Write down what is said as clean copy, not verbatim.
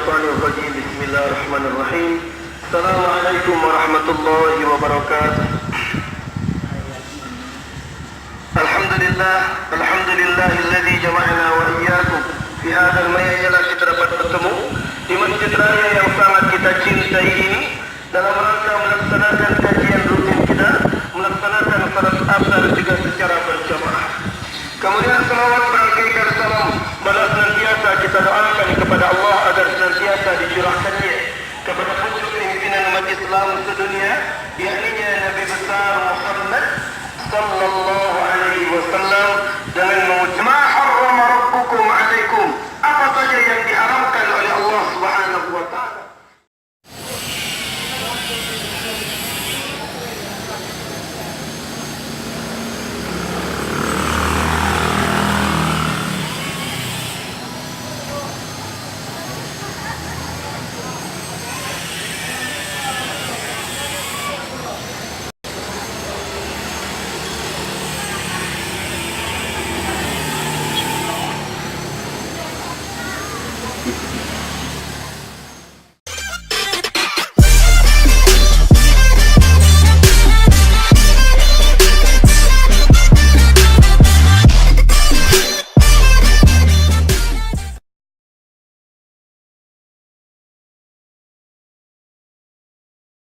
Minasyaitonirrajim. Bismillahirrahmanirrahim. Assalamualaikum warahmatullahi wabarakatuh. Alhamdulillahilladzi jama'ana wa iyyakum fi hadzal mayyalah kita dapat bertemu di masjid raya yang sangat kita cintai ini dalam rangka melaksanakan kajian rutin kita, melaksanakan salat asar juga secara berjamaah. Kemudian selawat